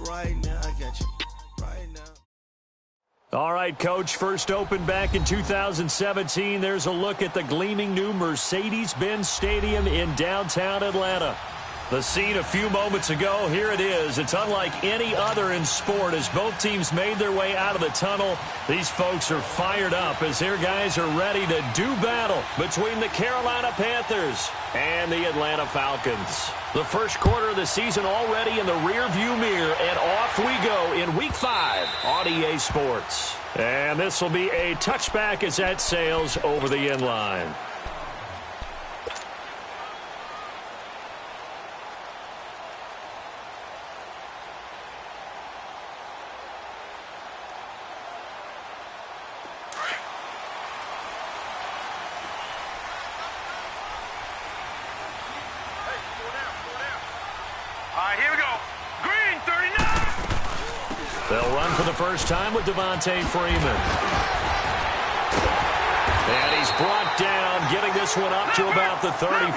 right now. I got you right now. All right, Coach, first opened back in 2017. There's a look at the gleaming new Mercedes-Benz Stadium in downtown Atlanta. The scene a few moments ago, here it is. It's unlike any other in sport as both teams made their way out of the tunnel. These folks are fired up as their guys are ready to do battle between the Carolina Panthers and the Atlanta Falcons. The first quarter of the season already in the rearview mirror, and off we go in Week 5 on EA Sports. And this will be a touchback as that sails over the end line. First time with Devontae Freeman. And he's brought down, getting this one up to about the 35.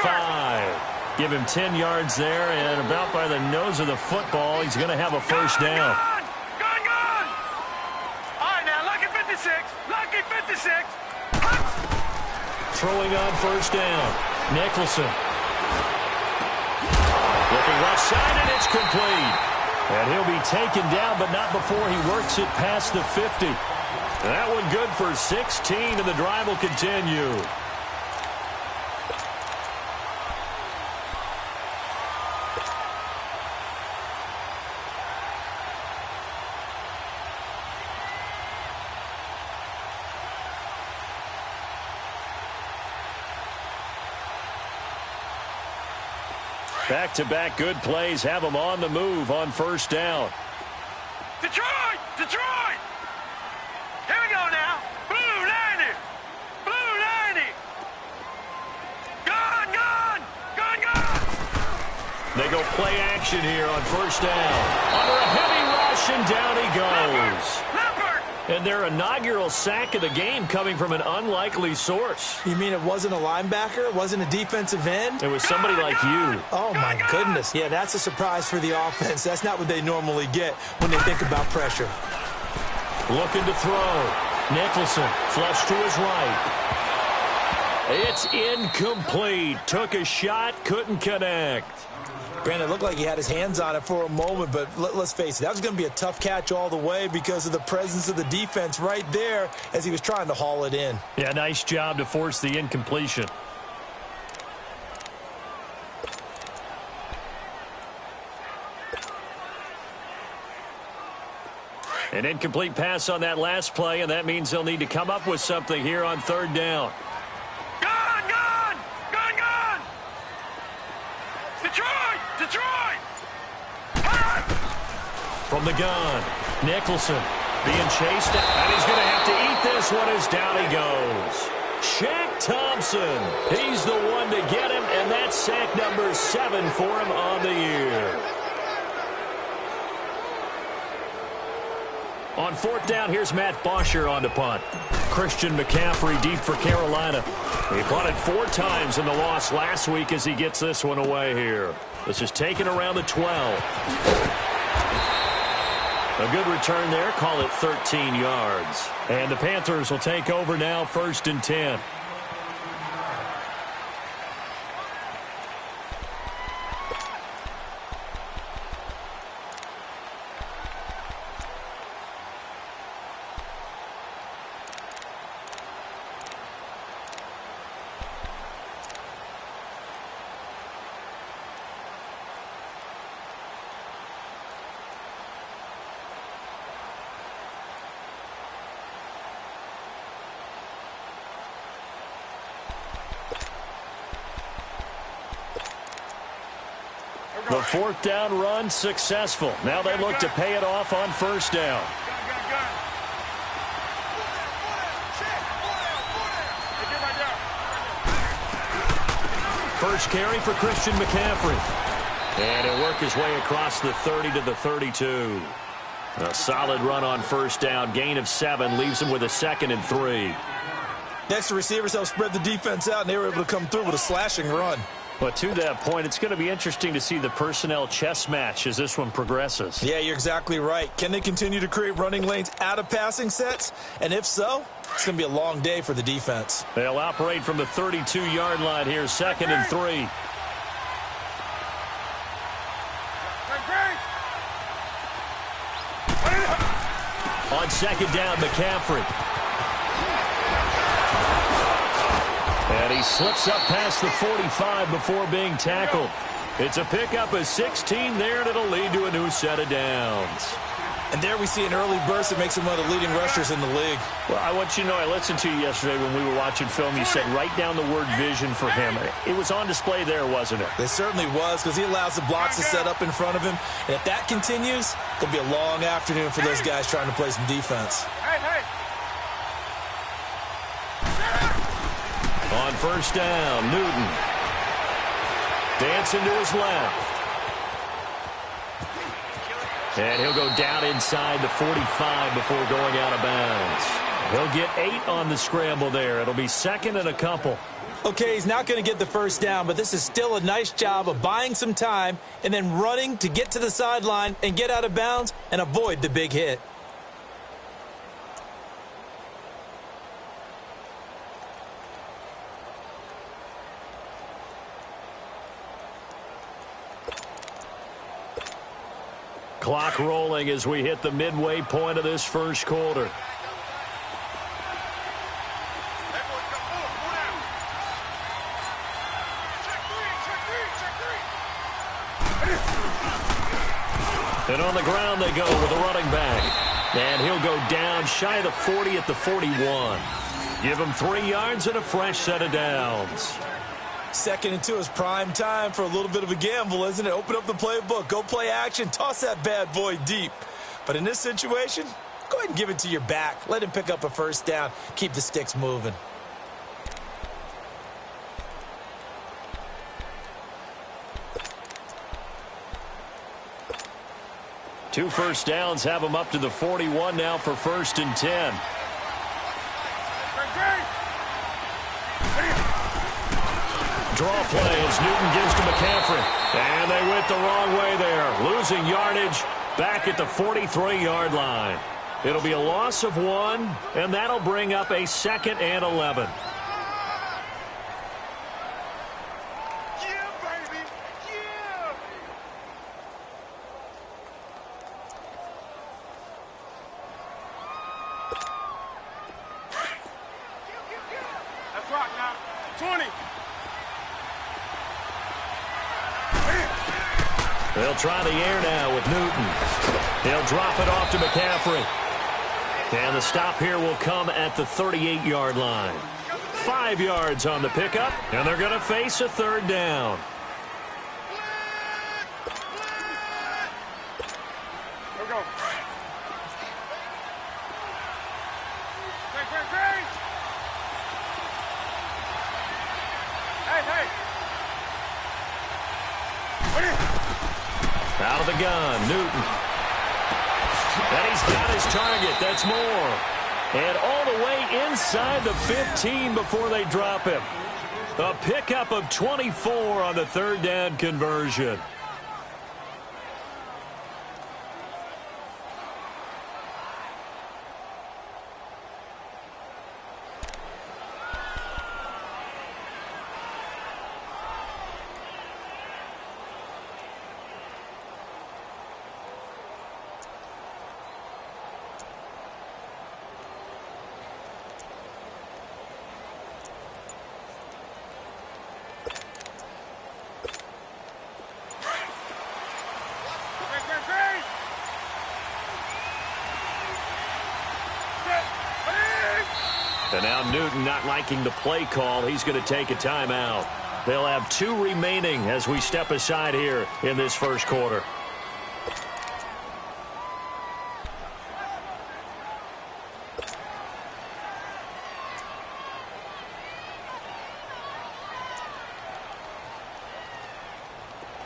Give him 10 yards there, and about by the nose of the football, he's going to have a first down. Gone! All right, now, lucky 56. Lucky 56. Throwing on first down. Nicholson. Looking left side, and it's complete. And he'll be taken down, but not before he works it past the 50. That one good for 16, and the drive will continue. Back-to-back good plays have them on the move on first down. Detroit! Here we go now. Blue 90! Blue 90! Gone! They go play action here on first down. Under a heavy rush, and down he goes. And their inaugural sack of the game coming from an unlikely source. You mean it wasn't a linebacker? It wasn't a defensive end? It was somebody like you. Oh, my goodness. Yeah, that's a surprise for the offense. That's not what they normally get when they think about pressure. Looking to throw. Nicholson, flush to his right. It's incomplete. Took a shot, couldn't connect. Brandon, it looked like he had his hands on it for a moment, but let's face it, that was going to be a tough catch all the way because of the presence of the defense right there as he was trying to haul it in. Yeah, nice job to force the incompletion. An incomplete pass on that last play, and that means they'll need to come up with something here on third down. Detroit! From the gun, Nicholson being chased, and he's going to have to eat this one as down he goes. Shaq Thompson, he's the one to get him, and that's sack number 7 for him on the year. On fourth down, here's Matt Bosher on to punt. Christian McCaffrey deep for Carolina. He punted 4 times in the loss last week as he gets this one away here. This is taken around the 12. A good return there. Call it 13 yards. And the Panthers will take over now, 1st and 10. The fourth down run successful. Now they look to pay it off on first down. First carry for Christian McCaffrey. And he'll work his way across the 30 to the 32. A solid run on first down. Gain of 7 leaves him with a 2nd and 3. Next, the receivers help spread the defense out, and they were able to come through with a slashing run. But to that point, it's going to be interesting to see the personnel chess match as this one progresses. Yeah, you're exactly right. Can they continue to create running lanes out of passing sets? And if so, it's going to be a long day for the defense. They'll operate from the 32-yard line here, 2nd and 3. On 2nd down, McCaffrey. And he slips up past the 45 before being tackled. It's a pickup of 16 there, and it'll lead to a new set of downs. And there we see an early burst that makes him one of the leading rushers in the league. Well, I want you to know, I listened to you yesterday when we were watching film. You said write down the word vision for him. It was on display there, wasn't it? It certainly was, because he allows the blocks to set up in front of him. And if that continues, it'll be a long afternoon for those guys trying to play some defense. On 1st down, Newton. Dancing to his left. And he'll go down inside the 45 before going out of bounds. He'll get 8 on the scramble there. It'll be 2nd and a couple. Okay, he's not going to get the first down, but this is still a nice job of buying some time and then running to get to the sideline and get out of bounds and avoid the big hit. Clock rolling as we hit the midway point of this first quarter. And on the ground they go with a running back. And he'll go down shy of the 40 at the 41. Give him 3 yards and a fresh set of downs. 2nd and 2 is prime time for a little bit of a gamble, isn't it? Open up the playbook, go play action, toss that bad boy deep. But in this situation, go ahead and give it to your back. Let him pick up a first down. Keep the sticks moving. Two first downs have him up to the 41 now for 1st and 10. Draw play as Newton gives to McCaffrey. And they went the wrong way there. Losing yardage back at the 43-yard line. It'll be a loss of 1, and that'll bring up a 2nd and 11. Let's rock now. 20. They'll try the air now with Newton. They'll drop it off to McCaffrey. And the stop here will come at the 38-yard line. 5 yards on the pickup, and they're going to face a 3rd down. Here we go. Hey. Out of the gun, Newton. And he's got his target. That's more. And all the way inside the 15 before they drop him. A pickup of 24 on the 3rd down conversion. And now Newton not liking the play call. He's going to take a timeout. They'll have 2 remaining as we step aside here in this first quarter.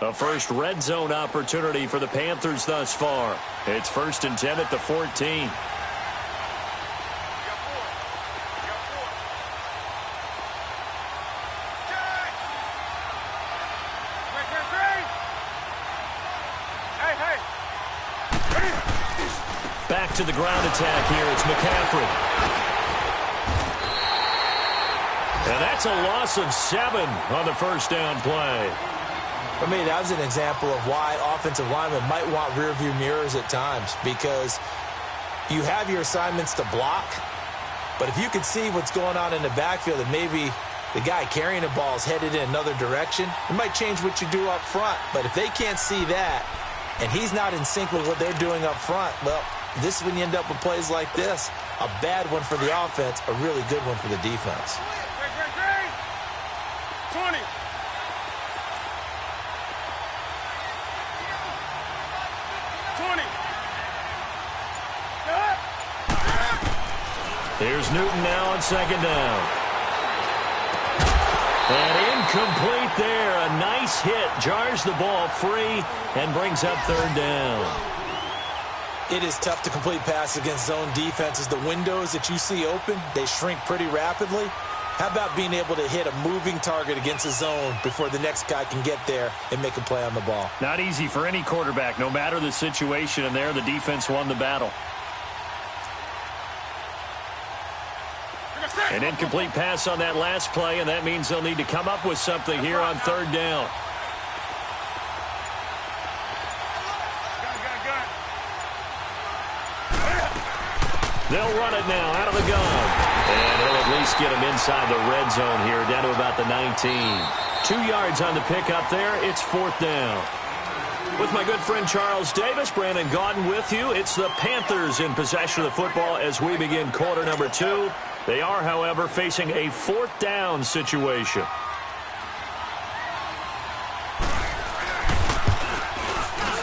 A first red zone opportunity for the Panthers thus far. It's 1st and 10 at the 14. Back to the ground attack here. It's McCaffrey. And that's a loss of 7 on the first down play. For me, that was an example of why offensive linemen might want rearview mirrors at times, because you have your assignments to block, but if you can see what's going on in the backfield and maybe the guy carrying the ball is headed in another direction, it might change what you do up front. But if they can't see that and he's not in sync with what they're doing up front, well, this is when you end up with plays like this. A bad one for the offense, a really good one for the defense. 20. Here's Newton now on second down. And incomplete there. A nice hit. Jars the ball free and brings up third down. It is tough to complete passes against zone defenses. The windows that you see open, they shrink pretty rapidly. How about being able to hit a moving target against a zone before the next guy can get there and make a play on the ball? Not easy for any quarterback, no matter the situation. And there, the defense won the battle. An incomplete pass on that last play, and that means they'll need to come up with something here on third down. They'll run it now out of the gun. And he'll at least get him inside the red zone here, down to about the 19. 2 yards on the pickup there. It's fourth down. With my good friend Charles Davis, Brandon Gaudin with you. It's the Panthers in possession of the football as we begin quarter number 2. They are, however, facing a fourth down situation.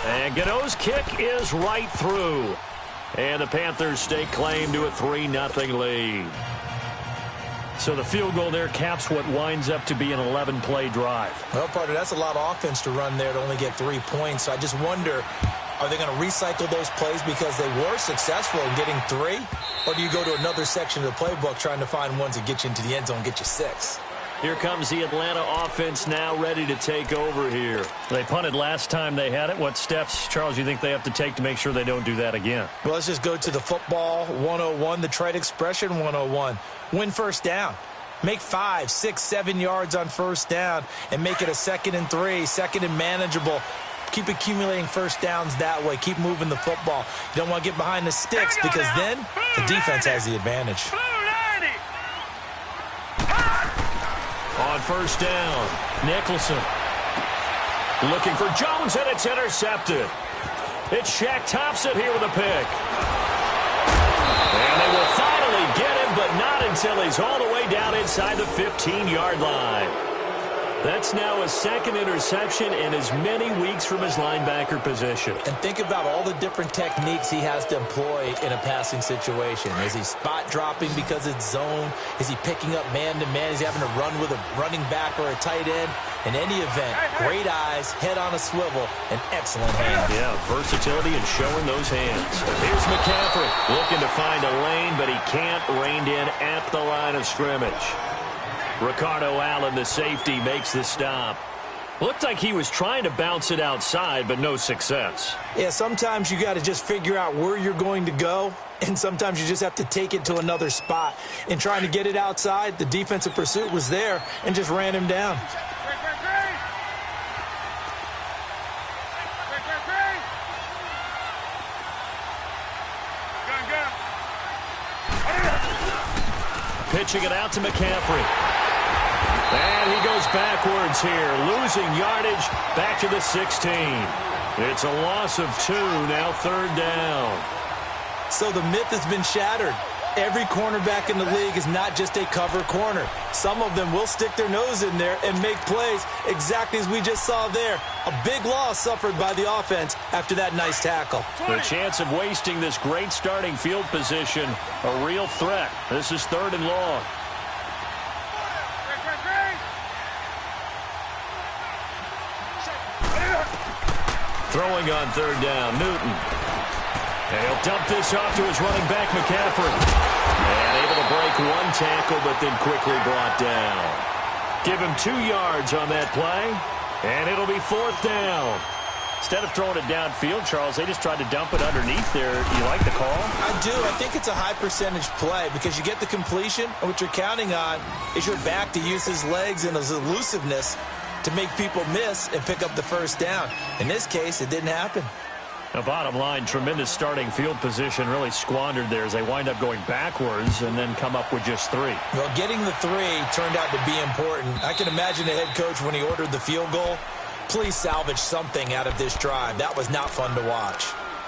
And Gano's kick is right through. And the Panthers stake claim to a 3-0 lead. So the field goal there caps what winds up to be an 11-play drive. Well, partner, that's a lot of offense to run there to only get 3 points. So I just wonder, are they going to recycle those plays because they were successful in getting 3? Or do you go to another section of the playbook trying to find ones that get you into the end zone and get you 6? Here comes the Atlanta offense now ready to take over here. They punted last time they had it. What steps, Charles, you think they have to take to make sure they don't do that again? Well, let's just go to the football 101, the trite expression 101. Win first down. Make 5, 6, 7 yards on first down and make it a 2nd and 3, 2nd and manageable. Keep accumulating first downs that way. Keep moving the football. You don't want to get behind the sticks because then the defense has the advantage. On first down, Nicholson looking for Jones, and it's intercepted. It's Shaq Thompson here with a pick. And they will finally get him, but not until he's all the way down inside the 15-yard line. That's now a 2nd interception in as many weeks from his linebacker position. And think about all the different techniques he has to employ in a passing situation. Is he spot dropping because it's zone? Is he picking up man-to-man? Is he having to run with a running back or a tight end? In any event, great eyes, head on a swivel, and excellent hands. Yeah, versatility and showing those hands. Here's McCaffrey looking to find a lane, but he can't, reined in at the line of scrimmage. Ricardo Allen, the safety, makes the stop. Looked like he was trying to bounce it outside, but no success. Yeah, sometimes you got to just figure out where you're going to go, and sometimes you just have to take it to another spot. In trying to get it outside, the defensive pursuit was there and just ran him down. Pitching it out to McCaffrey. And he goes backwards here, losing yardage back to the 16. It's a loss of 2, now third down. So the myth has been shattered. Every cornerback in the league is not just a cover corner. Some of them will stick their nose in there and make plays exactly as we just saw there. A big loss suffered by the offense after that nice tackle. The chance of wasting this great starting field position, a real threat. This is 3rd and long. Throwing on third down, Newton. And he'll dump this off to his running back, McCaffrey. And able to break 1 tackle, but then quickly brought down. Give him 2 yards on that play, and it'll be 4th down. Instead of throwing it downfield, Charles, they just tried to dump it underneath there. You like the call? I do. I think it's a high percentage play because you get the completion, and what you're counting on is your back to use his legs and his elusiveness to make people miss and pick up the first down. In this case, it didn't happen. The bottom line, tremendous starting field position, really squandered there as they wind up going backwards and then come up with just 3. Well, getting the 3 turned out to be important. I can imagine the head coach when he ordered the field goal. Please salvage something out of this drive. That was not fun to watch.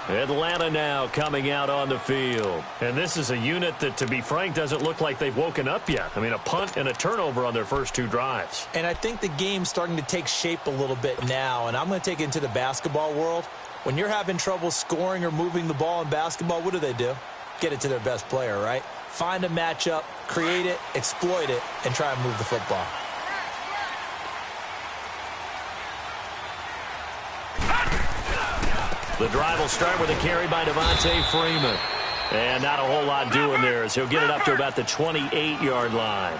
Atlanta now coming out on the field. And this is a unit that, to be frank, doesn't look like they've woken up yet. I mean, a punt and a turnover on their first 2 drives. And I think the game's starting to take shape a little bit now, and I'm going to take it into the basketball world. When you're having trouble scoring or moving the ball in basketball, what do? Get it to their best player, right? Find a matchup, create it, exploit it, and try and move the football. The drive will start with a carry by Devontae Freeman. And not a whole lot doing there as he'll get it up to about the 28-yard line.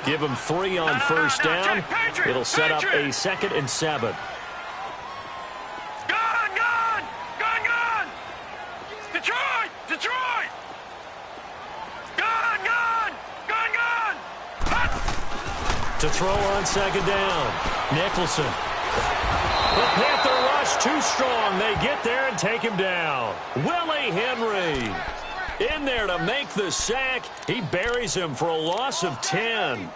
Give him 3 on first down. It'll set up a 2nd and 7. Detroit! To throw on 2nd down. Nicholson. The Panther rush too strong. They get there and take him down. Willie Henry in there to make the sack. He buries him for a loss of 10.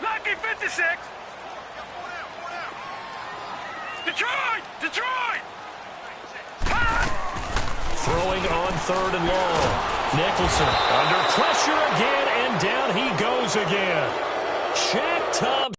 Lucky 56. Detroit! Throwing on 3rd and long. Nicholson under pressure again, and down he goes again. Shaq Thompson.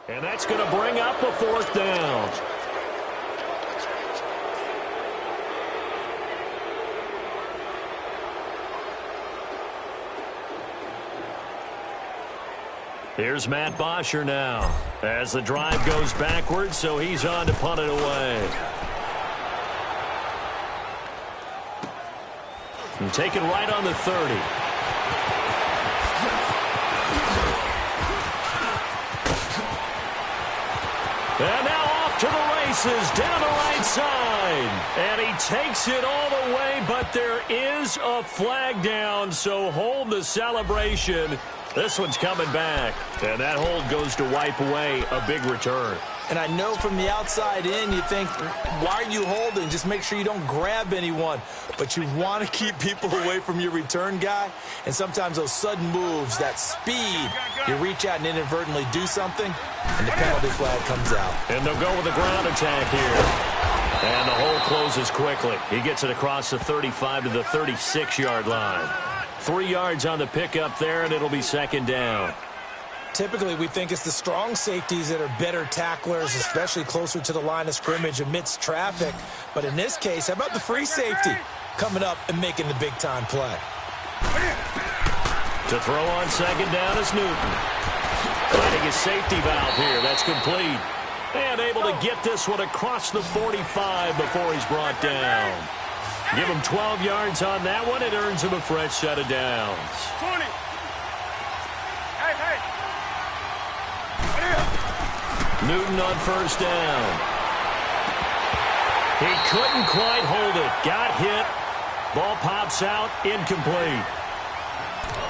And that's going to bring up a 4th down. Here's Matt Bosher now as the drive goes backwards, so he's on to punt it away. And taken right on the 30. And now off to the races, down the right side. And he takes it all the way, but there is a flag down, so hold the celebration. This one's coming back. And that hold goes to wipe away a big return. And I know from the outside in, you think, why are you holding? Just make sure you don't grab anyone. But you want to keep people away from your return guy. And sometimes those sudden moves, that speed, you reach out and inadvertently do something, and the penalty flag comes out. And they'll go with a ground attack here. And the hole closes quickly. He gets it across the 35 to the 36-yard line. 3 yards on the pickup there, and it'll be 2nd down. Typically, we think it's the strong safeties that are better tacklers, especially closer to the line of scrimmage amidst traffic. But in this case, how about the free safety coming up and making the big-time play? To throw on 2nd down is Newton. Finding his safety valve here. That's complete. And able to get this one across the 45 before he's brought down. Give him 12 yards on that one. It earns him a fresh set of downs. 20. Hey. Newton on first down. He couldn't quite hold it. Got hit. Ball pops out. Incomplete.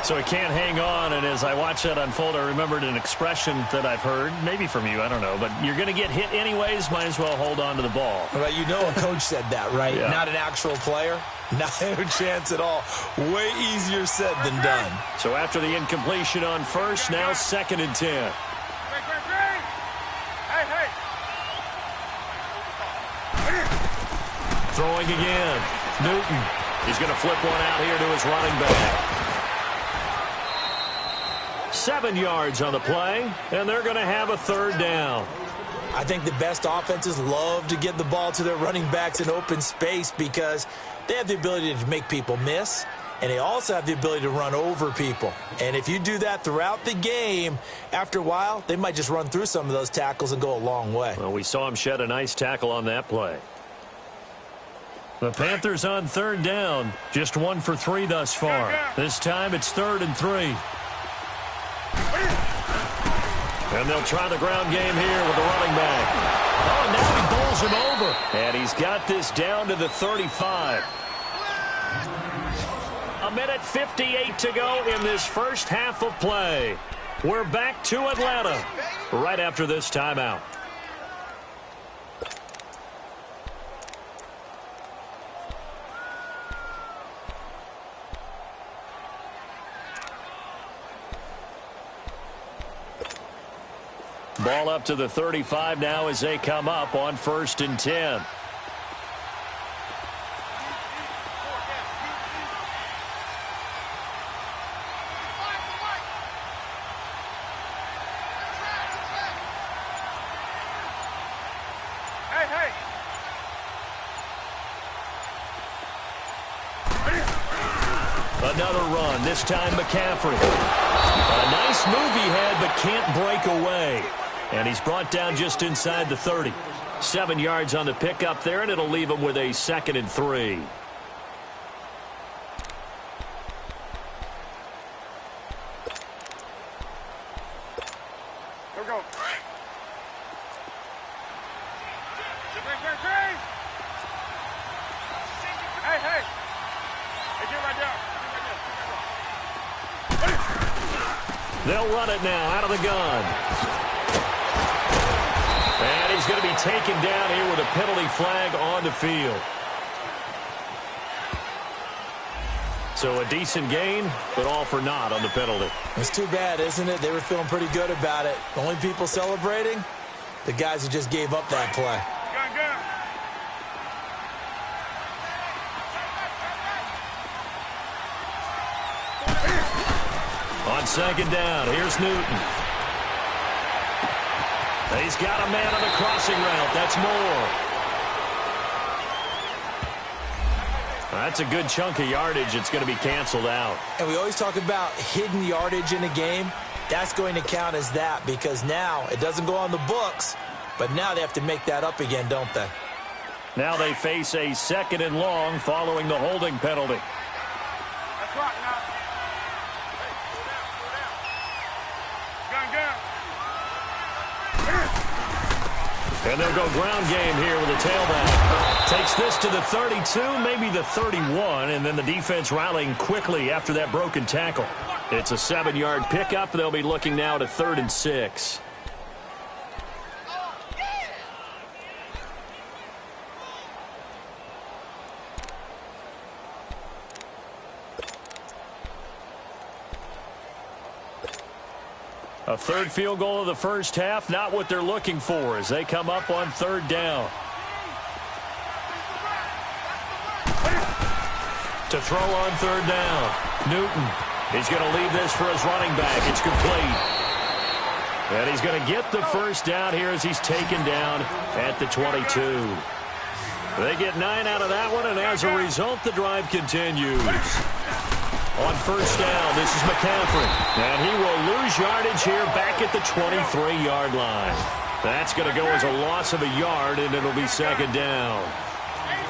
So he can't hang on, and as I watch that unfold, I remembered an expression that I've heard, maybe from you, I don't know, but you're going to get hit anyways, might as well hold on to the ball. Well, you know a coach said that, right? Yeah. Not an actual player. Not a chance at all. Way easier said than done. So after the incompletion on first, now 2nd and 10. Hey. Throwing again. Newton. He's going to flip one out here to his running back. 7 yards on the play, and they're going to have a 3rd down. I think the best offenses love to get the ball to their running backs in open space because they have the ability to make people miss, and they also have the ability to run over people. And if you do that throughout the game, after a while, they might just run through some of those tackles and go a long way. Well, we saw him shed a nice tackle on that play. The Panthers on 3rd down, just 1 for 3 thus far. This time it's 3rd and 3. And they'll try the ground game here with the running back. Oh, now he bowls him over. And he's got this down to the 35. 1:58 to go in this first half of play. We're back to Atlanta right after this timeout. Ball up to the 35 now as they come up on 1st and 10. Hey. Another run, this time McCaffrey. A nice move he had, but can't break away. And he's brought down just inside the 30. 7 yards on the pickup there, and it'll leave him with a 2nd and 3. Here we go. Hey. Get right down. They'll run it now out of the gun. And he's going to be taken down here with a penalty flag on the field. So a decent gain, but all for naught on the penalty. It's too bad, isn't it? They were feeling pretty good about it. The only people celebrating, the guys who just gave up that play. Gun. On 2nd down, here's Newton. He's got a man on the crossing route. That's Moore. That's a good chunk of yardage. It's going to be canceled out. And we always talk about hidden yardage in a game. That's going to count as that because now it doesn't go on the books, but now they have to make that up again, don't they? Now they face a 2nd and long following the holding penalty. That's right now. Gun. And they'll go ground game here with a tailback. Takes this to the 32, maybe the 31, and then the defense rallying quickly after that broken tackle. It's a 7-yard pickup. They'll be looking now to 3rd and 6. A 3rd field goal of the first half, not what they're looking for as they come up on 3rd down. To throw on 3rd down, Newton. He's going to leave this for his running back. It's complete. And he's going to get the first down here as he's taken down at the 22. They get 9 out of that one, and as a result, the drive continues. On 1st down, this is McCaffrey. And he will lose yardage here back at the 23-yard line. That's going to go as a loss of a yard, and it'll be 2nd down.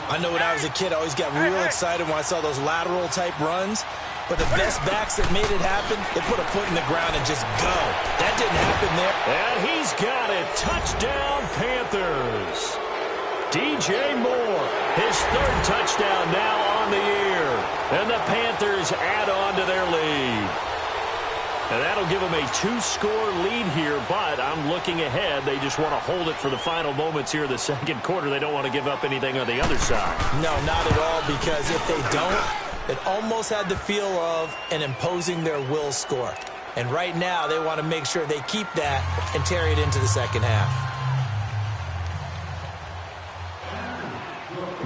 I know when I was a kid, I always got real excited when I saw those lateral-type runs. But the best backs that made it happen, they put a foot in the ground and just go. That didn't happen there. And he's got it. Touchdown, Panthers. DJ Moore, his 3rd touchdown now on the year. And the Panthers add on to their lead. And that'll give them a 2-score lead here, but I'm looking ahead. They just want to hold it for the final moments here in the second quarter. They don't want to give up anything on the other side. No, not at all, because if they don't, it almost had the feel of an imposing their will score. And right now, they want to make sure they keep that and carry it into the second half.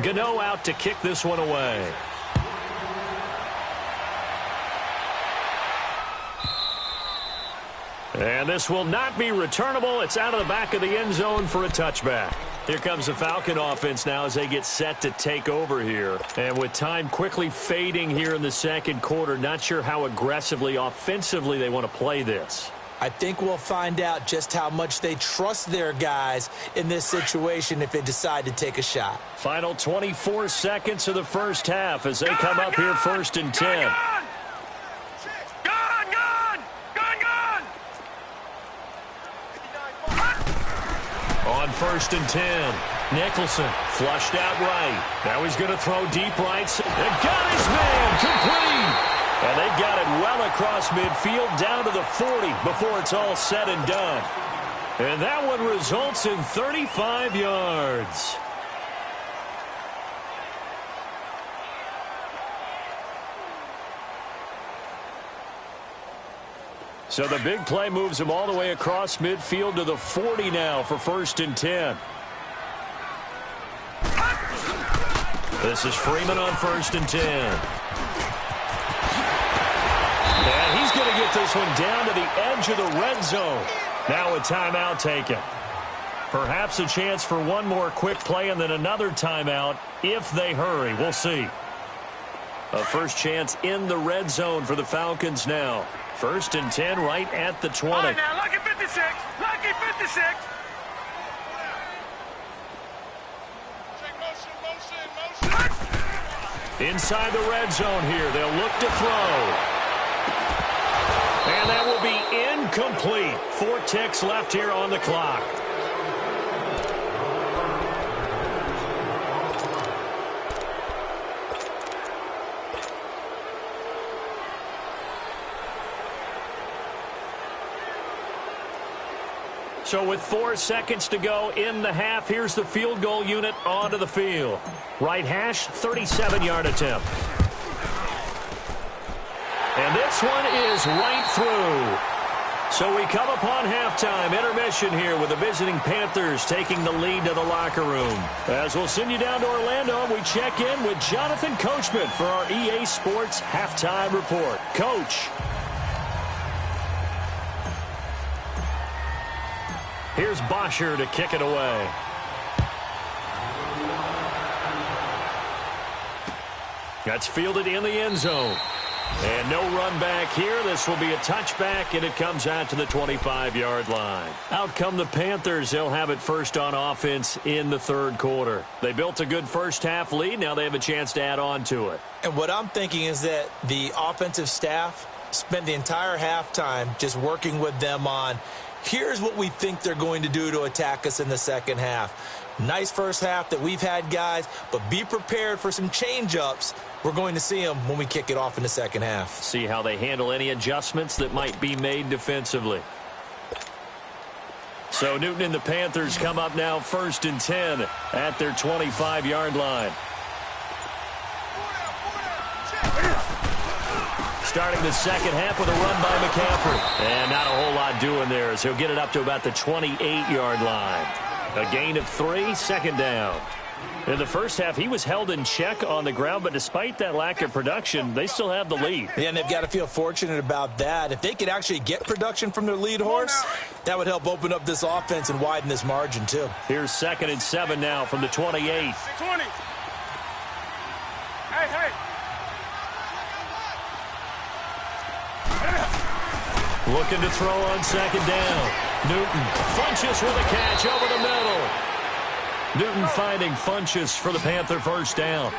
Gano out to kick this one away. And this will not be returnable. It's out of the back of the end zone for a touchback. Here comes the Falcon offense now as they get set to take over here. And with time quickly fading here in the second quarter, not sure how aggressively, offensively they want to play this. I think we'll find out just how much they trust their guys in this situation if they decide to take a shot. Final 24 seconds of the first half as they come up here 1st and 10. On 1st and 10, Nicholson flushed out right. Now he's going to throw deep right. And got his man complete. And they got it well across midfield down to the 40 before it's all said and done. And that one results in 35 yards. So the big play moves him all the way across midfield to the 40 now for 1st and 10. This is Freeman on 1st and 10. And he's going to get this one down to the edge of the red zone. Now a timeout taken. Perhaps a chance for one more quick play and then another timeout if they hurry. We'll see. A first chance in the red zone for the Falcons now. 1st and 10 right at the 20. All right, now, lucky 56. Lucky 56. Inside the red zone here. They'll look to throw. And that will be incomplete. 4 ticks left here on the clock. So with 4 seconds to go in the half, here's the field goal unit onto the field. Right hash, 37-yard attempt. And this one is right through. So we come upon halftime, intermission here with the visiting Panthers taking the lead to the locker room. As we'll send you down to Orlando, we check in with Jonathan Coachman for our EA Sports Halftime Report. Coach. Here's Bosher to kick it away. That's fielded in the end zone. And no run back here. This will be a touchback, and it comes out to the 25-yard line. Out come the Panthers. They'll have it first on offense in the third quarter. They built a good first-half lead. Now they have a chance to add on to it. And what I'm thinking is that the offensive staff spent the entire halftime just working with them on, here's what we think they're going to do to attack us in the second half. Nice first half that we've had, guys, but be prepared for some change-ups. We're going to see them when we kick it off in the second half. See how they handle any adjustments that might be made defensively. So Newton and the Panthers come up now 1st and 10 at their 25-yard line. Starting the second half with a run by McCaffrey. And not a whole lot doing there as he'll get it up to about the 28-yard line. A gain of 3, second down. In the first half, he was held in check on the ground, but despite that lack of production, they still have the lead. Yeah, and they've got to feel fortunate about that. If they could actually get production from their lead horse, that would help open up this offense and widen this margin, too. Here's 2nd and 7 now from the 28. 20. Hey. Looking to throw on second down. Newton, Funchess with a catch over the middle. Newton finding Funchess for the Panther first down.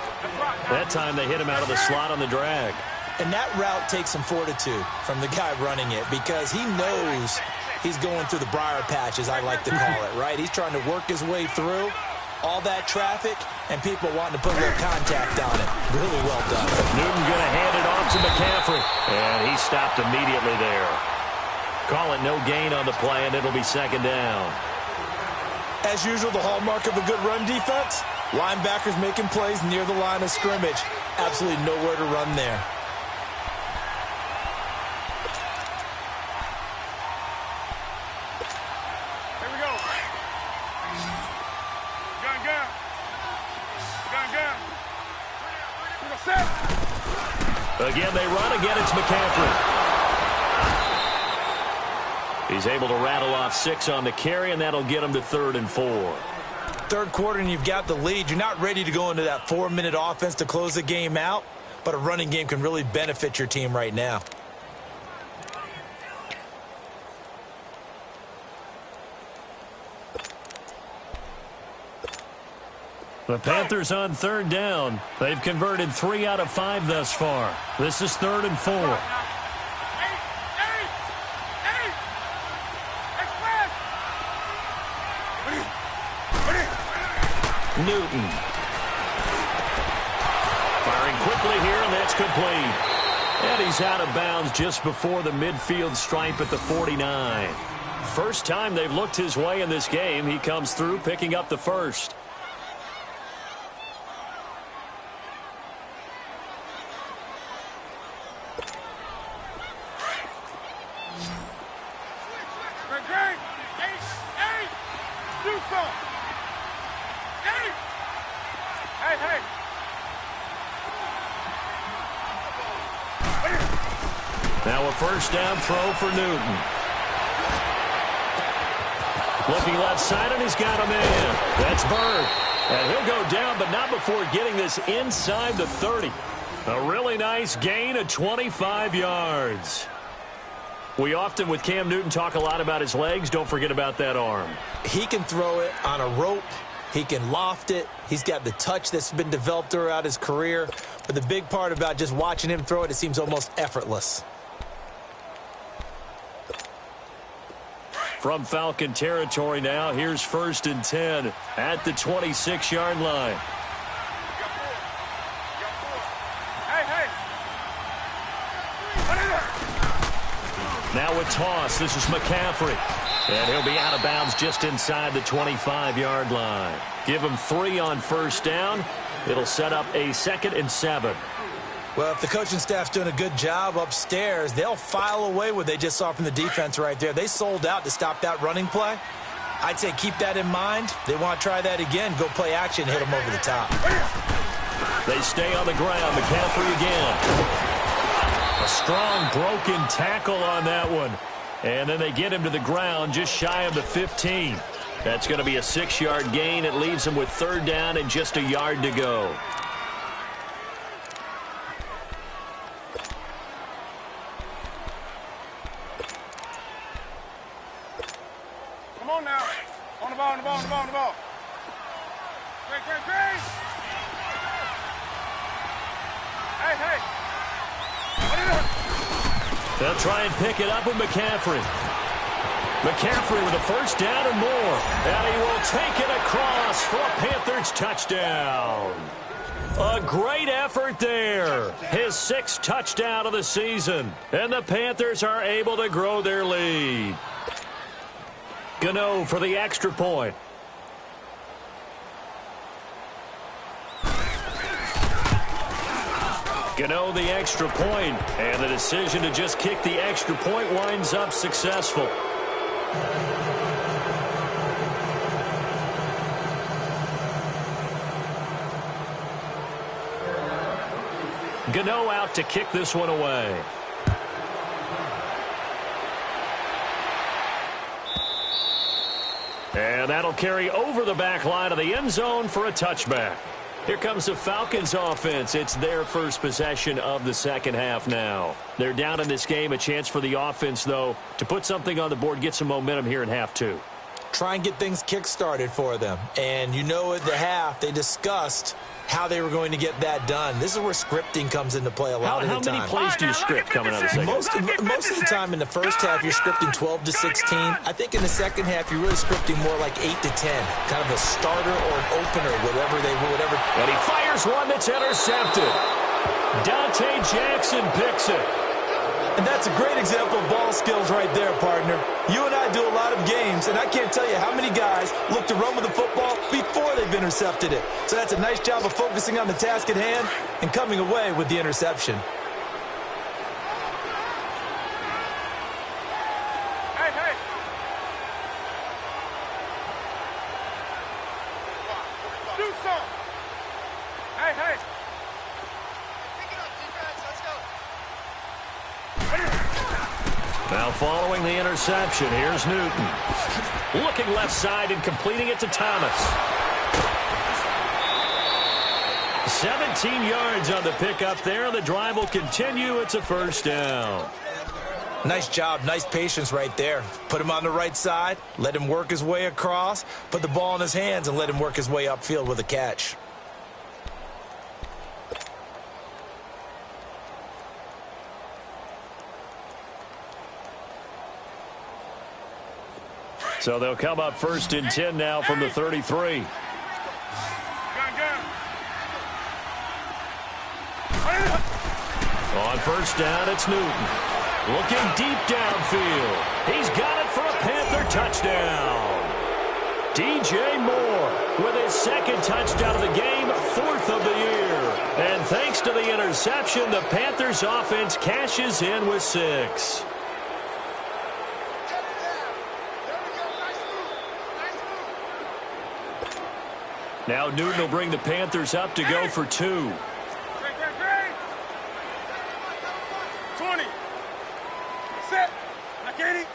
That time they hit him out of the slot on the drag. And that route takes some fortitude from the guy running it because he knows he's going through the briar patch, as I like to call it, right? He's trying to work his way through all that traffic and people wanting to put a little contact on it. Really well done. Newton going to hand it off to McCaffrey. And he stopped immediately there. Call it no gain on the play, and it'll be second down. As usual, the hallmark of a good run defense, linebackers making plays near the line of scrimmage. Absolutely nowhere to run there. Here we go. Gun, gun. Gun, gun. We go set. Again, they run. Again, it's McCaffrey. He's able to rattle off 6 on the carry, and that'll get him to 3rd and 4. Third quarter, and you've got the lead. You're not ready to go into that 4-minute offense to close the game out, but a running game can really benefit your team right now. The Panthers on 3rd down. They've converted 3 out of 5 thus far. This is 3rd and 4. Newton. Firing quickly here, and that's complete. And he's out of bounds just before the midfield stripe at the 49. First time they've looked his way in this game. He comes through, picking up the first. Now a first down throw for Newton. Looking left side, and he's got a man. That's Bird. And he'll go down, but not before getting this inside the 30. A really nice gain of 25 yards. We often, with Cam Newton, talk a lot about his legs. Don't forget about that arm. He can throw it on a rope. He can loft it. He's got the touch that's been developed throughout his career. But the big part about just watching him throw it, it seems almost effortless. From Falcon territory now, here's 1st and 10 at the 26-yard line. Now a toss. This is McCaffrey. And he'll be out of bounds just inside the 25-yard line. Give him 3 on first down. It'll set up a 2nd and 7. Well, if the coaching staff's doing a good job upstairs, they'll file away what they just saw from the defense right there. They sold out to stop that running play. I'd say keep that in mind. They want to try that again. Go play action, hit them over the top. They stay on the ground. McCaffrey again. A strong broken tackle on that one. And then they get him to the ground just shy of the 15. That's going to be a 6-yard gain. It leaves him with 3rd down and just a yard to go. Come on now. On the ball, on the ball, on the ball, on the ball. Great, great, great. Hey, hey. What are you doing? They'll try and pick it up with McCaffrey. McCaffrey with a first down and more. And he will take it across for a Panthers touchdown. A great effort there. His 6th touchdown of the season. And the Panthers are able to grow their lead. Gano for the extra point. Gano the extra point, and the decision to just kick the extra point winds up successful. Gano out to kick this one away. And that'll carry over the back line of the end zone for a touchback. Here comes the Falcons offense. It's their first possession of the second half now. They're down in this game. A chance for the offense, though, to put something on the board, get some momentum here in half 2. Try and get things kick-started for them. And you know at the half, they discussed how they were going to get that done. This is where scripting comes into play a lot of the time. How many plays do you script coming out of the second? Most of the time in the first half, you're scripting 12 to 16. I think in the second half, you're really scripting more like 8 to 10. Kind of a starter or an opener, whatever. And he fires one that's intercepted. Dante Jackson picks it. And that's a great example of ball skills right there, partner. You and I do a lot of games, and I can't tell you how many guys look to run with the football before they've intercepted it. So that's a nice job of focusing on the task at hand and coming away with the interception. Now following the interception, here's Newton. Looking left side and completing it to Thomas. 17 yards on the pickup there. The drive will continue. It's a first down. Nice job, nice patience right there. Put him on the right side, let him work his way across, put the ball in his hands and let him work his way upfield with a catch. So they'll come up 1st and 10 now from the 33. On first down, it's Newton. Looking deep downfield. He's got it for a Panther touchdown. DJ Moore with his 2nd touchdown of the game, 4th of the year. And thanks to the interception, the Panthers offense cashes in with 6. Now Newton will bring the Panthers up to go for 2. 20. Set. I get it.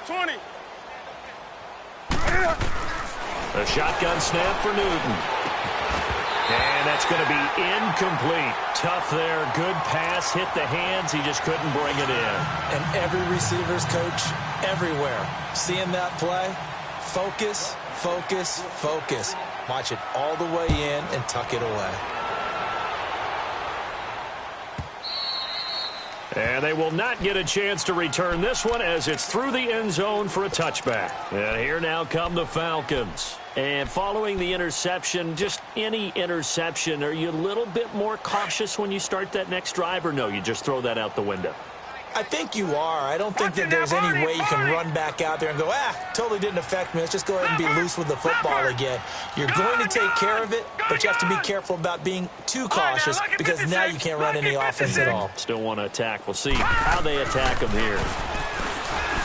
20. A shotgun snap for Newton. And that's going to be incomplete. Tough there. Good pass. Hit the hands. He just couldn't bring it in. And every receiver's coach everywhere. Seeing that play, focus, focus, focus. Watch it all the way in and tuck it away. And they will not get a chance to return this one as it's through the end zone for a touchback. And here now come the Falcons. And following the interception, just any interception, are you a little bit more cautious when you start that next drive, or no, you just throw that out the window? I think you are. I don't think that there's any way you can run back out there and go, totally didn't affect me. Let's just go ahead and be loose with the football again. You're going to take care of it, but you have to be careful about being too cautious because now you can't run any offense at all. Still want to attack. We'll see how they attack them here.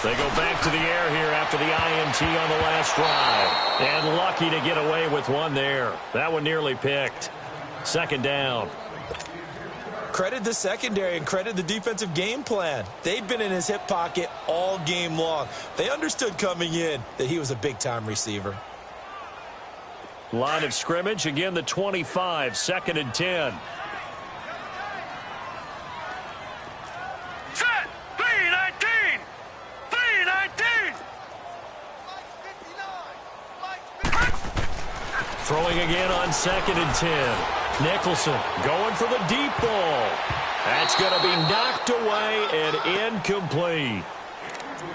They go back to the air here after the INT on the last drive. And lucky to get away with one there. That one nearly picked. 2nd down. Credit the secondary and credit the defensive game plan. They've been in his hip pocket all game long. They understood coming in that he was a big-time receiver. Line of scrimmage, again the 25, 2nd and 10. Set. 3-19. 3-19. Throwing again on 2nd and 10. Nicholson going for the deep ball. That's going to be knocked away and incomplete.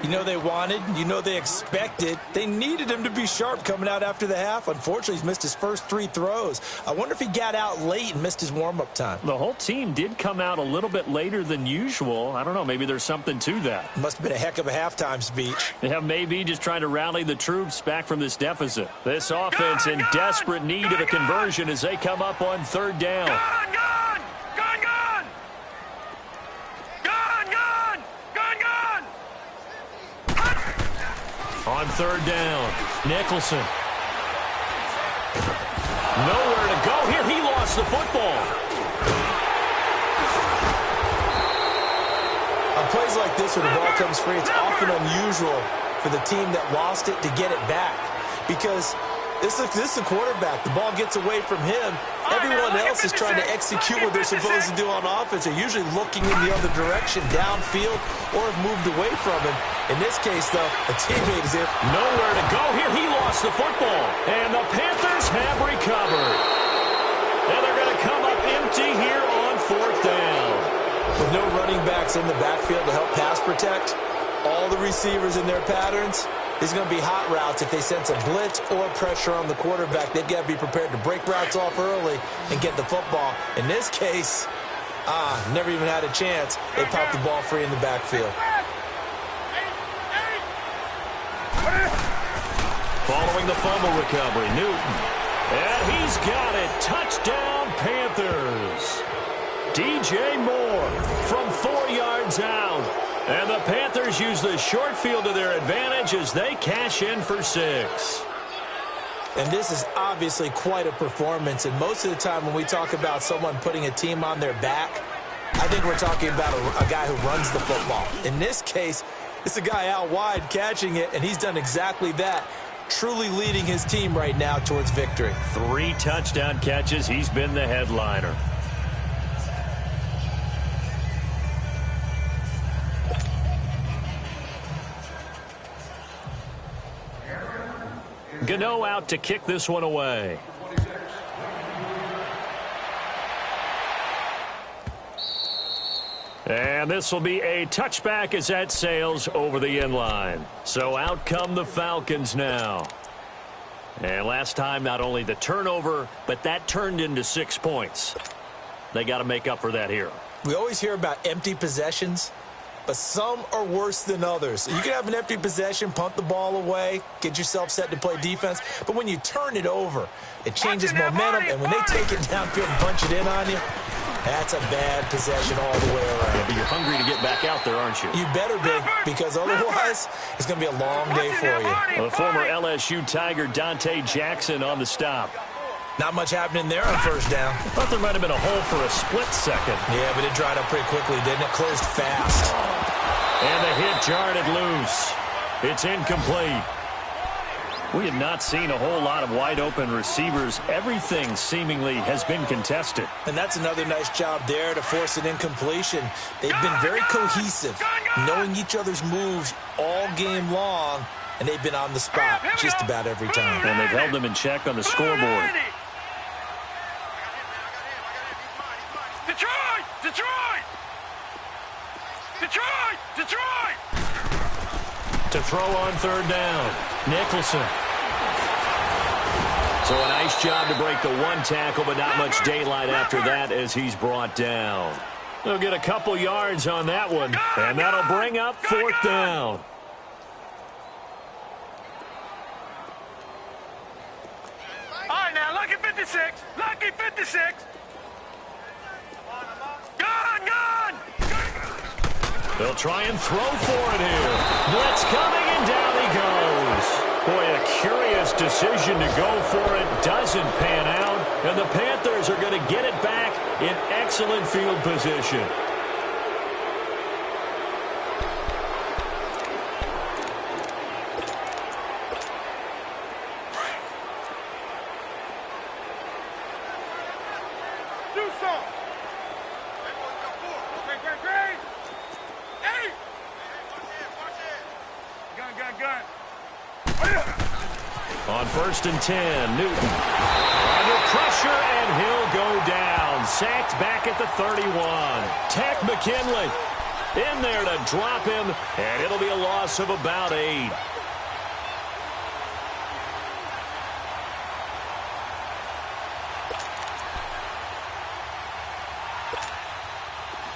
You know they wanted, you know they expected. They needed him to be sharp coming out after the half. Unfortunately, he's missed his first 3 throws. I wonder if he got out late and missed his warm-up time. The whole team did come out a little bit later than usual. I don't know, maybe there's something to that. Must have been a heck of a halftime speech. Yeah, maybe just trying to rally the troops back from this deficit. This offense in desperate need of a conversion as they come up on 3rd down. Gone. On 3rd down, Nicholson. Nowhere to go here. He lost the football. On plays like this where the ball comes free, it's often unusual for the team that lost it to get it back. Because this is the quarterback. The ball gets away from him. Everyone else is trying to execute what they're supposed to do on offense. They're usually looking in the other direction, downfield, or have moved away from him. In this case, though, a teammate is there. Nowhere to go here. He lost the football. And the Panthers have recovered. And they're going to come up empty here on 4th down. With no running backs in the backfield to help pass protect, all the receivers in their patterns, there's going to be hot routes if they sense a blitz or pressure on the quarterback. They've got to be prepared to break routes off early and get the football. In this case, Never even had a chance. They popped the ball free in the backfield. Following the fumble recovery, Newton. And he's got it. Touchdown, Panthers. DJ Moore from 4 yards out. And the Panthers use the short field to their advantage as they cash in for 6. And this is obviously quite a performance. And most of the time when we talk about someone putting a team on their back, I think we're talking about a guy who runs the football. In this case, it's a guy out wide catching it, and he's done exactly that, truly leading his team right now towards victory. 3 touchdown catches. He's been the headliner. Gano out to kick this one away. And this will be a touchback as that sails over the end line. So out come the Falcons now. And last time, not only the turnover, but that turned into 6 points. They got to make up for that here. We always hear about empty possessions, but some are worse than others. You can have an empty possession, punt the ball away, get yourself set to play defense, but when you turn it over, it changes momentum, and when they take it downfield and punch it in on you, that's a bad possession all the way around. Yeah, but you're hungry to get back out there, aren't you? You better be, because otherwise it's going to be a long day for you. Well, the former LSU Tiger Dante Jackson on the stop. Not much happening there on first down. Thought there might have been a hole for a split second. Yeah, but it dried up pretty quickly, didn't it? Closed fast. And the hit jarred it loose. It's incomplete. We have not seen a whole lot of wide-open receivers. Everything seemingly has been contested. And that's another nice job there to force an incompletion. They've been very cohesive, knowing each other's moves all game long, and they've been on the spot just about every time. And they've held them in check on the scoreboard. Detroit! Detroit! Detroit! Detroit! To throw on third down, Nicholson. So a nice job to break the 1 tackle, but not much daylight after that as he's brought down. They'll get a couple yards on that one, and that'll bring up 4th down. All right, now, lucky 56. Lucky 56. Gun! They'll try and throw for it here. Blitz coming, and down he goes. Boy, a curious decision to go for it. Doesn't pan out, and the Panthers are going to get it back in excellent field position. Do something. Great. Hey! Gun. On 1st and 10, Newton. Under pressure, and he'll go down. Sacked back at the 31. Tech McKinley in there to drop him, and it'll be a loss of about 8.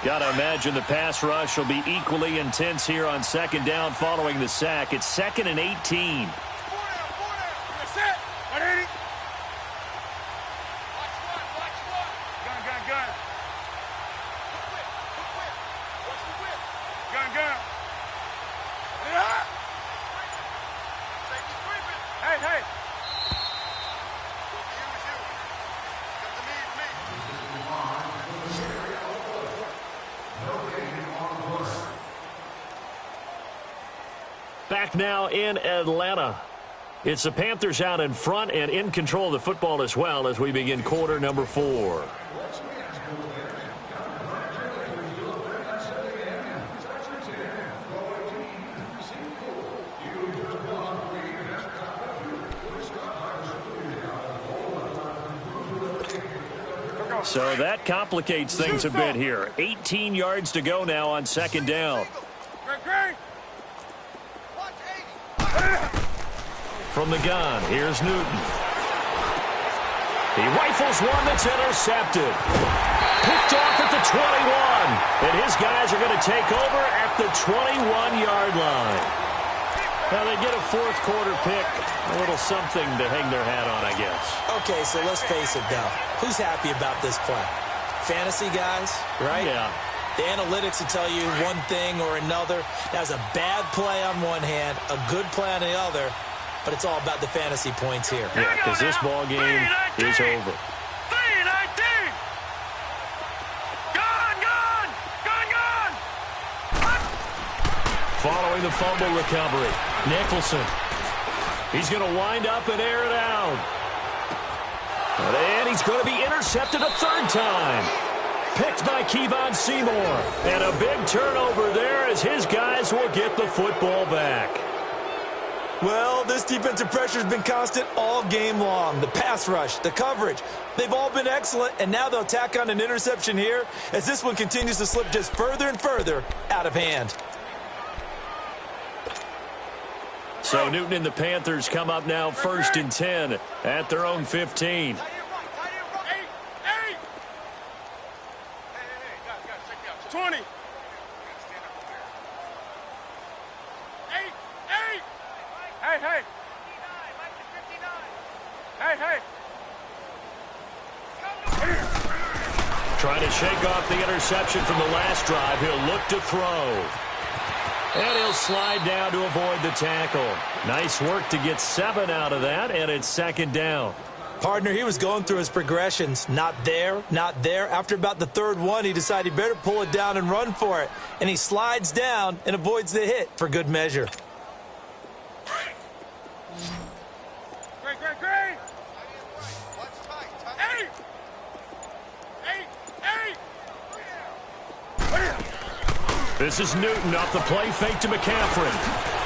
Got to imagine the pass rush will be equally intense here on 2nd down following the sack. It's 2nd and 18. Set. 180. Gun. Hey. Back now in Atlanta. It's the Panthers out in front and in control of the football as well as we begin quarter number 4. So that complicates things a bit here. 18 yards to go now on 2nd down. Great. From the gun, here's Newton. He rifles one that's intercepted. Picked off at the And his guys are going to take over at the 21-yard line. Now, they get a fourth-quarter pick. A little something to hang their hat on, I guess. Okay, so let's face it, though. Who's happy about this play? Fantasy guys, right? Yeah. The analytics will tell you one thing or another. That was a bad play on one hand, a good play on the other, but it's all about the fantasy points here. Yeah, because this ball game is over. Following the fumble recovery, Nicholson. He's going to wind up and air it out. And he's going to be intercepted a third time. Picked by Kevon Seymour. And a big turnover there as his guys will get the football back. Well, this defensive pressure has been constant all game long. The pass rush, the coverage, they've all been excellent, and now they'll tack on an interception here as this one continues to slip just further and further out of hand. So Newton and the Panthers come up now 1st and 10 at their own 15. 20. 8. Hey. Hey. Trying to shake off the interception from the last drive. He'll look to throw. And he'll slide down to avoid the tackle. Nice work to get 7 out of that, and it's 2nd down. Partner, he was going through his progressions. Not there, not there. After about the third one, he decided he better pull it down and run for it. And he slides down and avoids the hit for good measure. Great. 8. This is Newton off the play fake to McCaffrey.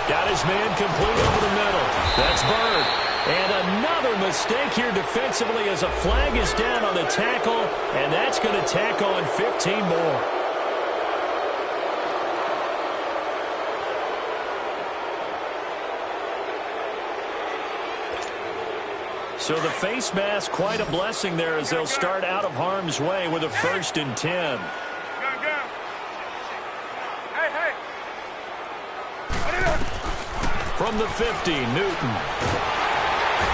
Got his man complete over the middle. That's Bird. And another mistake here defensively as a flag is down on the tackle, and that's going to tack on 15 more. So the face mask, quite a blessing there as they'll start out of harm's way with a 1st and 10. From the 50, Newton.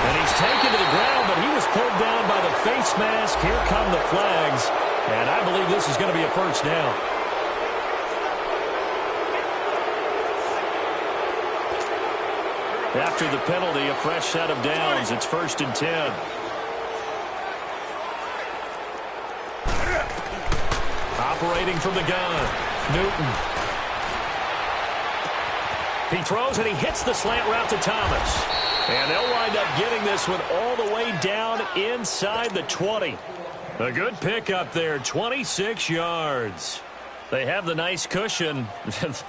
And he's taken to the ground, but he was pulled down by the face mask. Here come the flags. And I believe this is going to be a 1st down. After the penalty, a fresh set of downs. It's 1st and 10. Operating from the gun, Newton. He throws and he hits the slant route to Thomas. And they'll wind up getting this one all the way down inside the 20. A good pickup there, 26 yards. They have the nice cushion.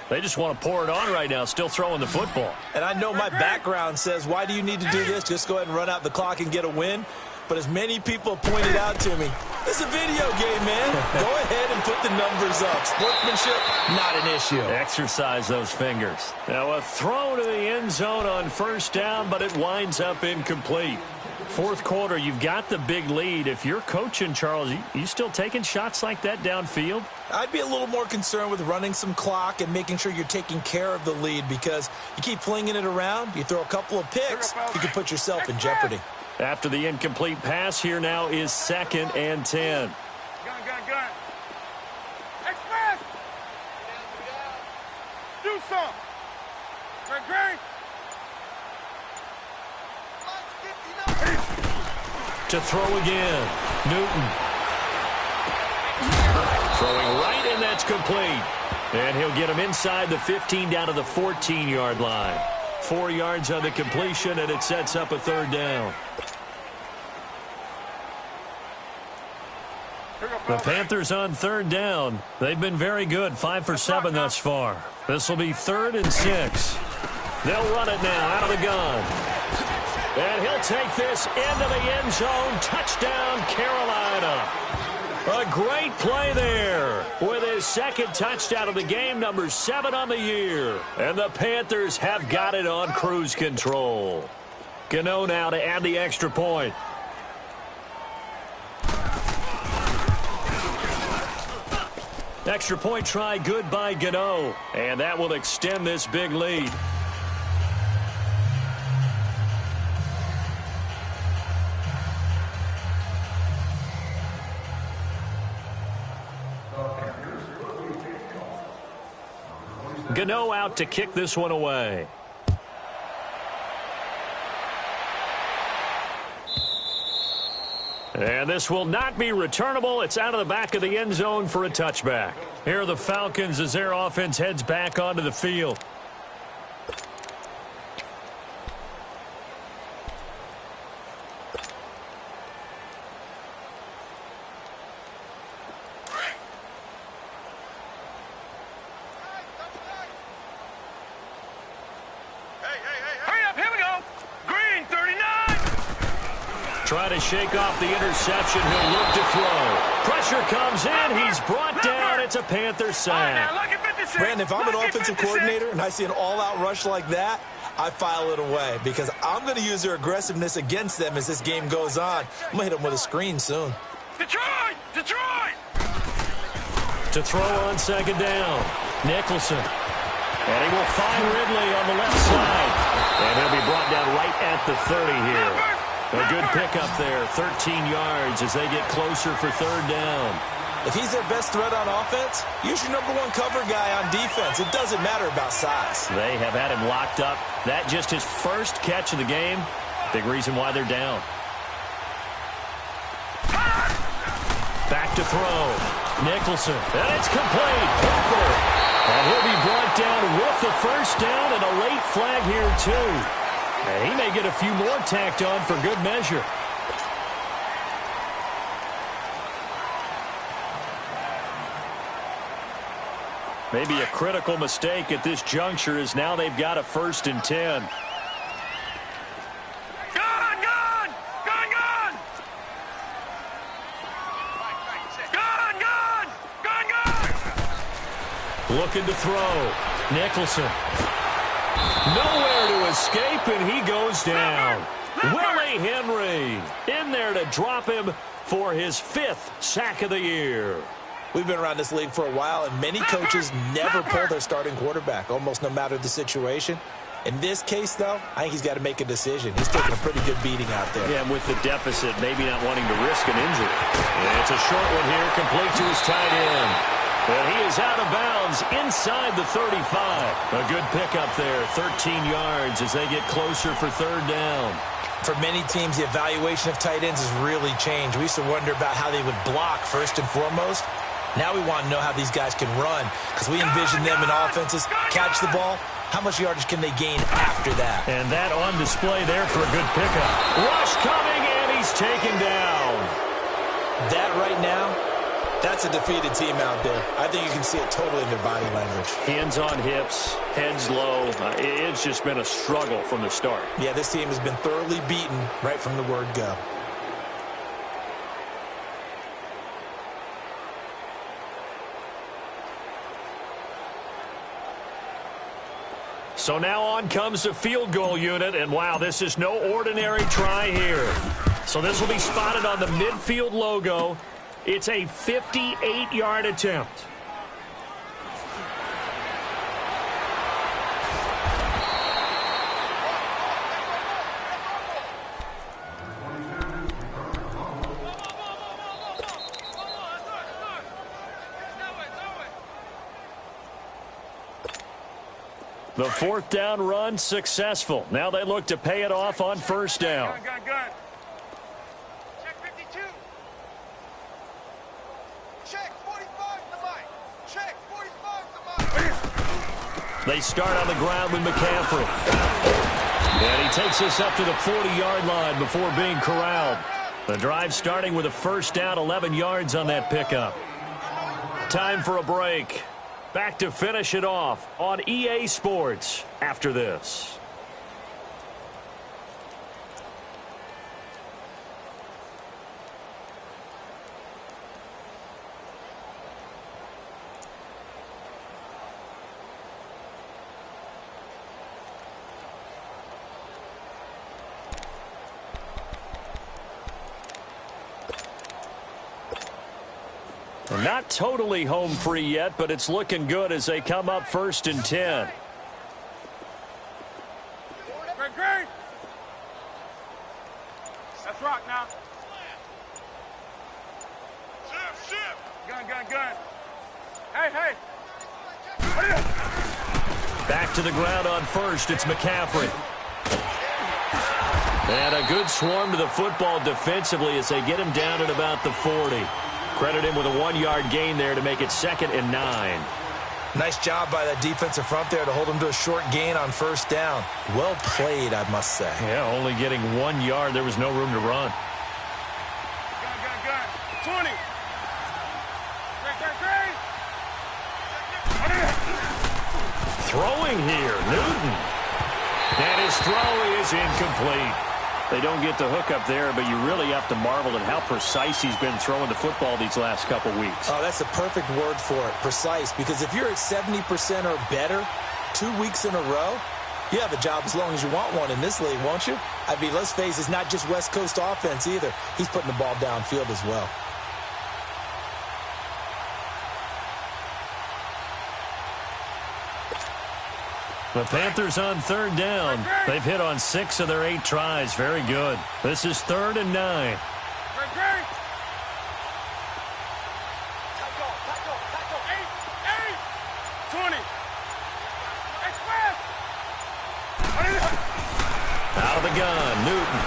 They just want to pour it on right now, still throwing the football. And I know my background says, why do you need to do this? Just go ahead and run out the clock and get a win. But as many people pointed out to me, it's a video game, man. Go ahead and put the numbers up. Sportsmanship, not an issue. Exercise those fingers. Now a throw to the end zone on 1st down, but it winds up incomplete. 4th quarter, you've got the big lead. If you're coaching, Charles, you still taking shots like that downfield? I'd be a little more concerned with running some clock and making sure you're taking care of the lead, because you keep flinging it around, you throw a couple of picks, you can put yourself in jeopardy. After the incomplete pass, here now is 2nd and 10. Gun. Express! Do something. Great. To throw again, Newton. Throwing right, and that's complete. And he'll get him inside the 15 down to the 14-yard line. 4 yards on the completion, and it sets up a 3rd down. The Panthers on 3rd down. They've been very good, 5 for 7 thus far. This will be 3rd and 6. They'll run it now out of the gun. And he'll take this into the end zone. Touchdown, Carolina. A great play there with his 2nd touchdown of the game, number 7 on the year. And the Panthers have got it on cruise control. Gano now to add the extra point. Extra point try good by Gano. And that will extend this big lead. Gano out to kick this one away. And this will not be returnable. It's out of the back of the end zone for a touchback. Here are the Falcons as their offense heads back onto the field. Try to shake off the interception. He'll look to throw. Pressure comes in. He's brought down. It's a Panther sack. Brandon, if I'm an offensive coordinator and I see an all-out rush like that, I file it away because I'm going to use their aggressiveness against them as this game goes on. I'm going to hit them with a screen soon. Detroit! Detroit! To throw on second down. Nicholson. And he will find Ridley on the left side. And he'll be brought down right at the 30 here. A good pickup there, 13 yards as they get closer for third down. If he's their best threat on offense, use your number one cover guy on defense. It doesn't matter about size. They have had him locked up. That just his first catch of the game. Big reason why they're down. Back to throw. Nicholson. And it's complete. Hooper. And he'll be brought down with the first down and a late flag here too. And he may get a few more tacked on for good measure. Maybe a critical mistake at this juncture is now they've got a 1st and 10. Looking to throw. Nicholson. Nowhere to escape, and he goes down. Willie Henry in there to drop him for his 5th sack of the year. We've been around this league for a while, and many coaches never pull their starting quarterback, almost no matter the situation. In this case, though, I think he's got to make a decision. He's taking a pretty good beating out there. Yeah, and with the deficit, maybe not wanting to risk an injury. And it's a short one here, complete to his tight end. Well, he is out of bounds inside the 35. A good pickup there, 13 yards as they get closer for third down. For many teams, the evaluation of tight ends has really changed. We used to wonder about how they would block first and foremost. Now we want to know how these guys can run because we envision them in offenses, catch the ball. How much yardage can they gain after that? And that on display there for a good pickup. Rush coming, and he's taken down. That right now, that's a defeated team out there. I think you can see it totally in their body language. Hands on hips, heads low. It's just been a struggle from the start. Yeah, this team has been thoroughly beaten right from the word go. So now on comes the field goal unit, and wow, this is no ordinary try here. So this will be spotted on the midfield logo. It's a 58-yard attempt. The 4th down run successful. Now they look to pay it off on 1st down. Check 52. Check 45 to Mike. Check 45 to Mike. They start on the ground with McCaffrey. And he takes us up to the 40-yard line before being corralled. The drive starting with a 1st down, 11 yards on that pickup. Time for a break. Back to finish it off on EA Sports after this. Not totally home free yet, but it's looking good as they come up 1st and 10. Great. That's rock now. Shift. Gun. Hey. Back to the ground on 1st. It's McCaffrey. And a good swarm to the football defensively as they get him down at about the 40. Credit him with a 1-yard gain there to make it 2nd and 9. Nice job by that defensive front there to hold him to a short gain on 1st down. Well played, I must say. Yeah, only getting 1 yard. There was no room to run. Gun. 20. Great. Throwing here, Newton. And his throw is incomplete. They don't get the hook up there, but you really have to marvel at how precise he's been throwing the football these last couple weeks. Oh, that's a perfect word for it, precise, because if you're at 70% or better 2 weeks in a row, you have a job as long as you want one in this league, won't you? I mean, let's face it, it's not just West Coast offense either. He's putting the ball downfield as well. The Panthers on 3rd down. They've hit on 6 of their 8 tries. Very good. This is 3rd and 9. Great. 20. Express. Out of the gun, Newton.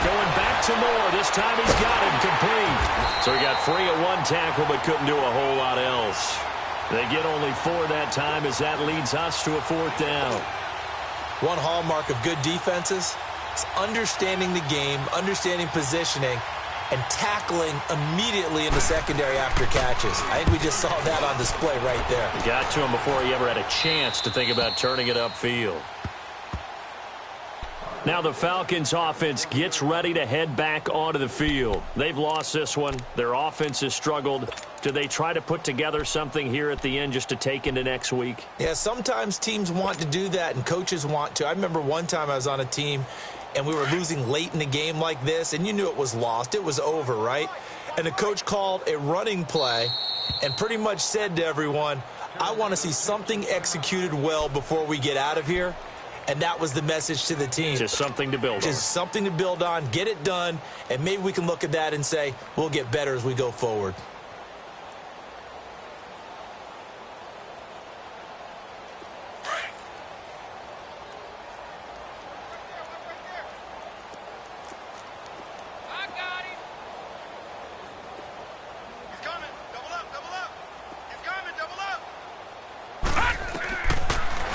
Going back to Moore. This time he's got him complete. So he got free of 1 tackle but couldn't do a whole lot else. They get only 4 that time as that leads us to a 4th down. One hallmark of good defenses is understanding the game, understanding positioning, and tackling immediately in the secondary after catches. I think we just saw that on display right there. He got to him before he ever had a chance to think about turning it upfield. Now the Falcons offense gets ready to head back onto the field. They've lost this one. Their offense has struggled. Do they try to put together something here at the end just to take into next week? Yeah, sometimes teams want to do that and coaches want to. I remember one time I was on a team and we were losing late in the game like this, and you knew it was lost. It was over, right? And the coach called a running play and pretty much said to everyone, I want to see something executed well before we get out of here. And that was the message to the team. Just something to build on. Just something to build on, get it done, and maybe we can look at that and say, we'll get better as we go forward.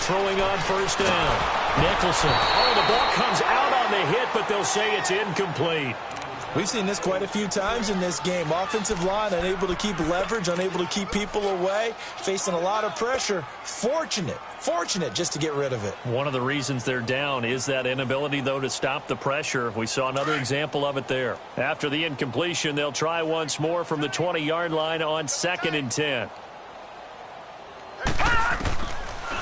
Throwing on 1st down. Nicholson. Oh, the ball comes out on the hit, but they'll say it's incomplete. We've seen this quite a few times in this game. Offensive line unable to keep leverage, unable to keep people away, facing a lot of pressure. Fortunate just to get rid of it. One of the reasons they're down is that inability, though, to stop the pressure. We saw another example of it there. After the incompletion, they'll try once more from the 20-yard line on 2nd and 10.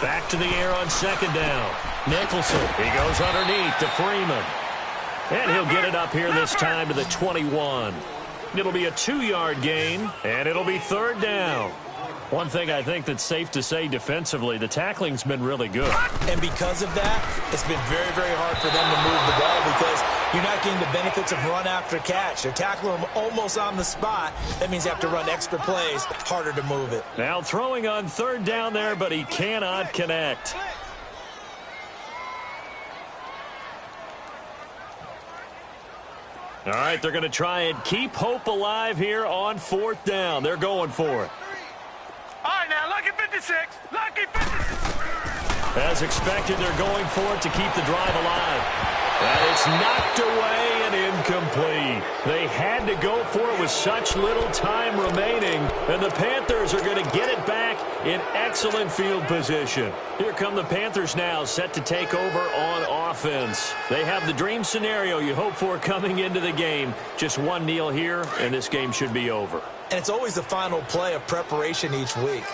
Back to the air on 2nd down. Nicholson. He goes underneath to Freeman. And he'll get it up here this time to the 21. It'll be a 2-yard gain, and it'll be 3rd down. One thing I think that's safe to say defensively, the tackling's been really good. And because of that, it's been very, very hard for them to move the ball because you're not getting the benefits of run after catch. They're tackling them almost on the spot. That means they have to run extra plays, harder to move it. Now throwing on 3rd down there, but he cannot connect. All right, they're going to try and keep hope alive here on 4th down. They're going for it. All right, now, lucky 56. Lucky 56. As expected, they're going for it to keep the drive alive. And it's knocked away and incomplete. They had to go for it with such little time remaining. And the Panthers are going to get it back in excellent field position. Here come the Panthers now, set to take over on offense. They have the dream scenario you hope for coming into the game. Just one kneel here, and this game should be over. And it's always the final play of preparation each week.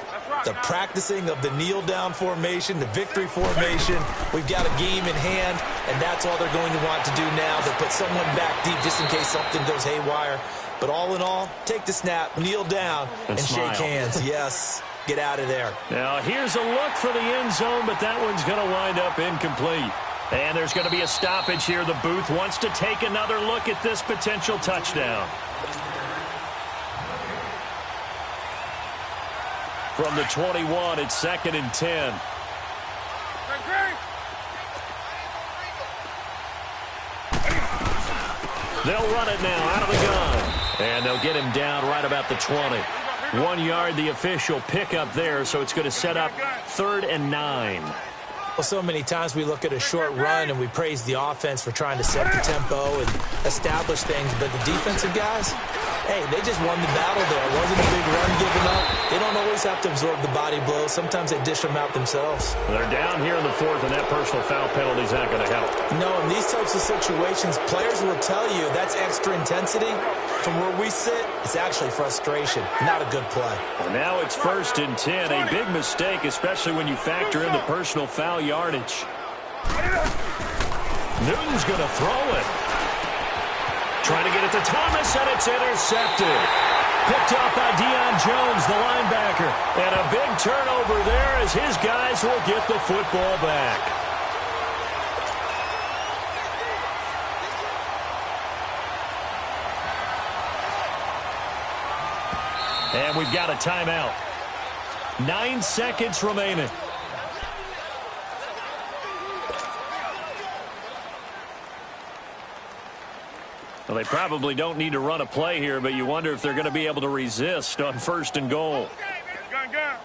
The practicing of the kneel-down formation, the victory formation. We've got a game in hand, and that's all they're going to want to do now. They'll put someone back deep just in case something goes haywire. But all in all, take the snap, kneel down, and smile. shake hands. Yes, get out of there. Now, here's a look for the end zone, but that one's going to wind up incomplete. And there's going to be a stoppage here. The booth wants to take another look at this potential touchdown. From the 21, it's 2nd and 10. They'll run it now out of the gun. And they'll get him down right about the 20. 1 yard, the official pickup there, so it's going to set up 3rd and 9. Well, so many times we look at a short run and we praise the offense for trying to set the tempo and establish things, but the defensive guys, hey, they just won the battle there. It wasn't a big run given up. They don't always have to absorb the body blows. Sometimes they dish them out themselves. They're down here in the 4th, and that personal foul penalty is not going to help. No, in these types of situations, players will tell you that's extra intensity. From where we sit, it's actually frustration, not a good play. Well, now it's 1st and 10, a big mistake, especially when you factor in the personal foul yardage. Newton's going to throw it. Trying to get it to Thomas, and it's intercepted. Picked up by Deion Jones, the linebacker. And a big turnover there as his guys will get the football back. And we've got a timeout. 9 seconds remaining. Well, they probably don't need to run a play here, but you wonder if they're going to be able to resist on 1st and goal. Gun.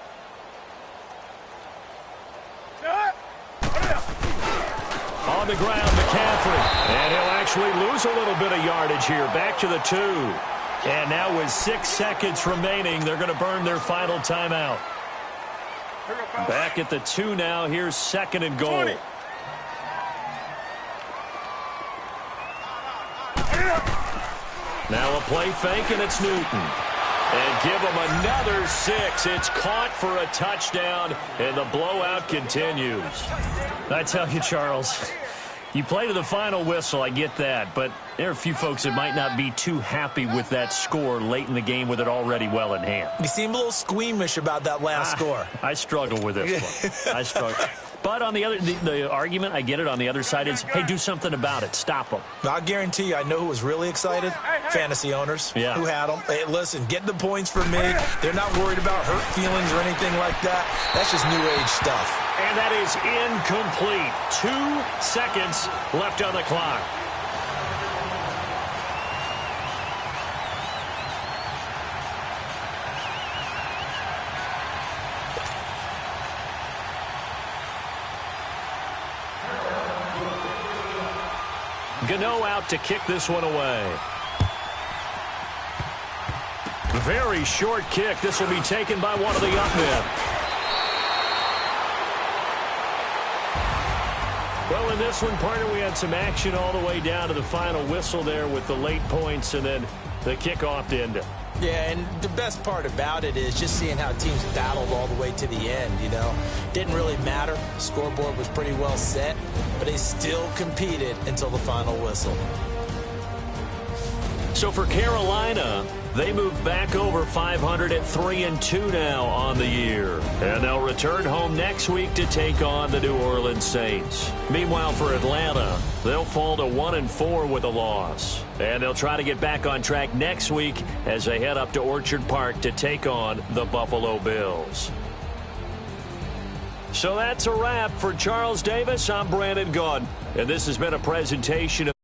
On the ground, McCaffrey. And he'll actually lose a little bit of yardage here. Back to the 2. And now with 6 seconds remaining, they're going to burn their final timeout. Back at the 2 now. Here's 2nd and goal. 20. Now a play fake, and it's Newton. And give him another 6. It's caught for a touchdown, and the blowout continues. I tell you, Charles, you play to the final whistle, I get that, but there are a few folks that might not be too happy with that score late in the game with it already well in hand. You seem a little squeamish about that last score. I struggle with this one. I struggle. But on the other, the argument, I get it, on the other side is, hey, do something about it. Stop them. I guarantee you, I know who was really excited. Fantasy owners who had them. Hey, listen, get the points for me. They're not worried about hurt feelings or anything like that. That's just new age stuff. And that is incomplete. 2 seconds left on the clock. Gano out to kick this one away. Very short kick. This will be taken by one of the up men. Well, in this one, partner, we had some action all the way down to the final whistle there with the late points and then the kickoff to end it. Yeah, and the best part about it is just seeing how teams battled all the way to the end, you know. Didn't really matter. Scoreboard was pretty well set, but they still competed until the final whistle. So for Carolina, they move back over 500 at 3-2 now on the year. And they'll return home next week to take on the New Orleans Saints. Meanwhile, for Atlanta, they'll fall to 1-4 with a loss. And they'll try to get back on track next week as they head up to Orchard Park to take on the Buffalo Bills. So that's a wrap. For Charles Davis, I'm Brandon Gaudin. And this has been a presentation of